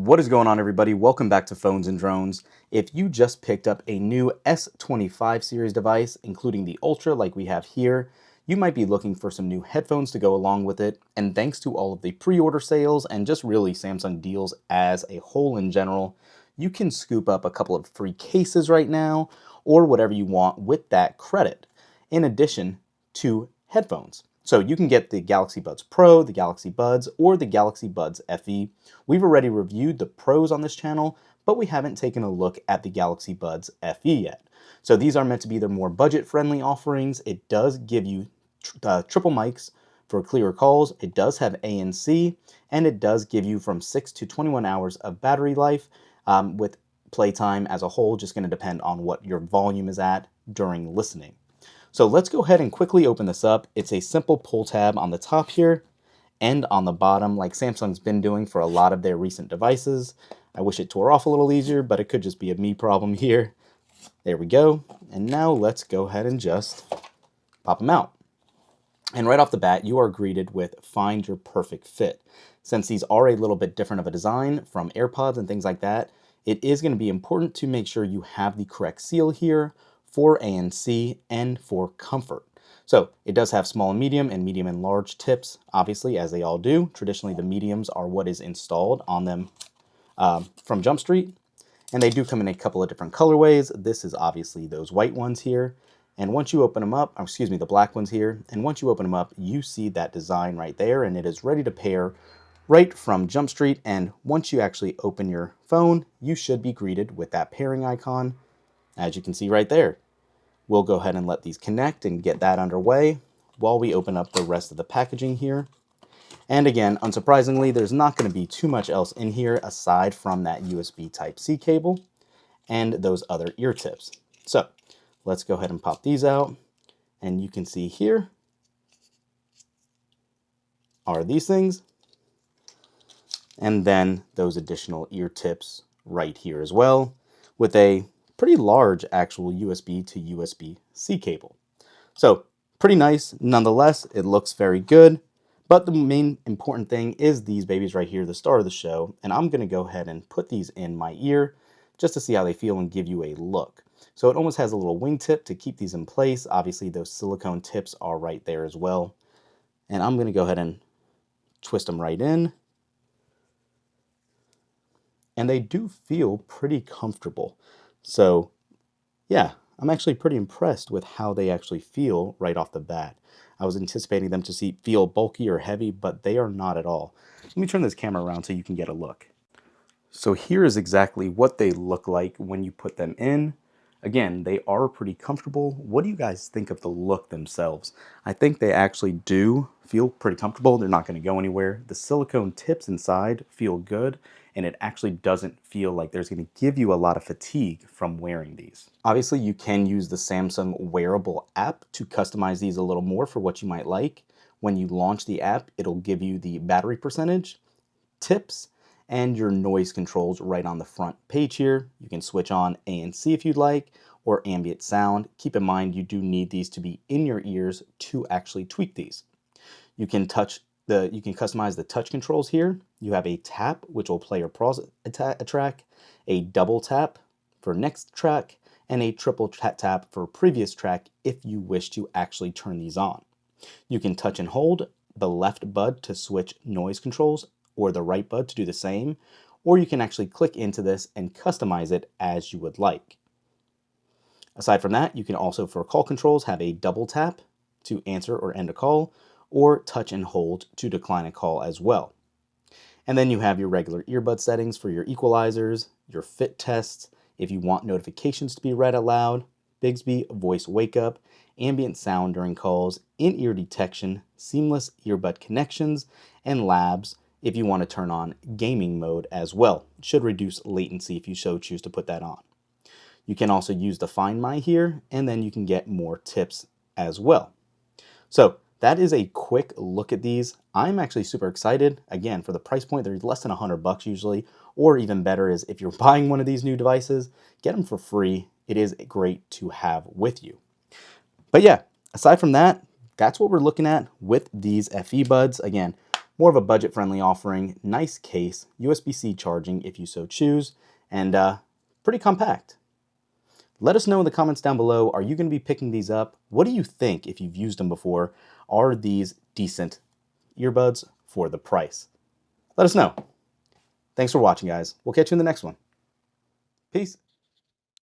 What is going on, everybody? Welcome back to Phones and Drones. If you just picked up a new S25 series device, including the Ultra like we have here, you might be looking for some new headphones to go along with it, and thanks to all of the pre-order sales and just really Samsung deals as a whole in general, you can scoop up a couple of free cases right now, or whatever you want with that credit, in addition to headphones. So you can get the Galaxy Buds Pro, the Galaxy Buds, or the Galaxy Buds FE. We've already reviewed the Pros on this channel, but we haven't taken a look at the Galaxy Buds FE yet. So these are meant to be their more budget-friendly offerings. It does give you triple mics for clearer calls. It does have ANC, and it does give you from 6 to 21 hours of battery life, with playtime as a whole just going to depend on what your volume is at during listening. So let's go ahead and quickly open this up. It's a simple pull tab on the top here and on the bottom, like Samsung's been doing for a lot of their recent devices. I wish it tore off a little easier, but it could just be a me problem here. There we go. And now let's go ahead and just pop them out. And right off the bat, you are greeted with Find Your Perfect Fit. Since these are a little bit different of a design from AirPods and things like that, it is going to be important to make sure you have the correct seal here for ANC and for comfort. So it does have small and medium and large tips, obviously, as they all do. Traditionally, the mediums are what is installed on them from Jump Street, and they do come in a couple of different colorways. This is obviously those white ones here. And once you open them up, the black ones here, and once you open them up, you see that design right there, and it is ready to pair right from Jump Street. And once you actually open your phone, you should be greeted with that pairing icon, as you can see right there. We'll go ahead and let these connect and get that underway while we open up the rest of the packaging here. And again, unsurprisingly, there's not going to be too much else in here aside from that USB Type-C cable and those other ear tips. So let's go ahead and pop these out. And you can see here are these things. And then those additional ear tips right here as well, with a pretty large actual USB to USB-C cable. So pretty nice nonetheless. It looks very good. But the main important thing is these babies right here, the star of the show. And I'm going to go ahead and put these in my ear just to see how they feel and give you a look. So it almost has a little wingtip to keep these in place. Obviously, those silicone tips are right there as well. And I'm going to go ahead and twist them right in. And they do feel pretty comfortable. So yeah, I'm actually pretty impressed with how they actually feel right off the bat. I was anticipating them to feel bulky or heavy, but they are not at all. Let me turn this camera around so you can get a look. So here is exactly what they look like when you put them in. Again, they are pretty comfortable. What do you guys think of the look themselves? I think they actually do feel pretty comfortable. They're not going to go anywhere. The silicone tips inside feel good, and it actually doesn't feel like there's going to give you a lot of fatigue from wearing these. Obviously, you can use the Samsung Wearable app to customize these a little more for what you might like. When you launch the app, it'll give you the battery percentage, tips, and your noise controls right on the front page here. You can switch on ANC if you'd like, or ambient sound. Keep in mind, you do need these to be in your ears to actually tweak these. You can customize the touch controls here. You have a tap, which will play or pause a track, a double tap for next track, and a triple tap for previous track if you wish to actually turn these on. You can touch and hold the left bud to switch noise controls, or the right bud to do the same, or you can actually click into this and customize it as you would like. Aside from that, you can also, for call controls, have a double tap to answer or end a call, or touch and hold to decline a call as well. And then you have your regular earbud settings for your equalizers, your fit tests, if you want notifications to be read aloud, Bixby voice wake up, ambient sound during calls, in-ear detection, seamless earbud connections, and labs if you want to turn on gaming mode as well. It should reduce latency if you so choose to put that on. You can also use the Find My here, and then you can get more tips as well. So that is a quick look at these. I'm actually super excited. Again, for the price point, they're less than $100 usually, or even better is if you're buying one of these new devices, get them for free. It is great to have with you. But yeah, aside from that, that's what we're looking at with these FE buds. Again, More of a budget-friendly offering, nice case, USB-C charging if you so choose, and pretty compact. Let us know in the comments down below, are you going to be picking these up? What do you think if you've used them before? Are these decent earbuds for the price? Let us know. Thanks for watching, guys. We'll catch you in the next one. Peace.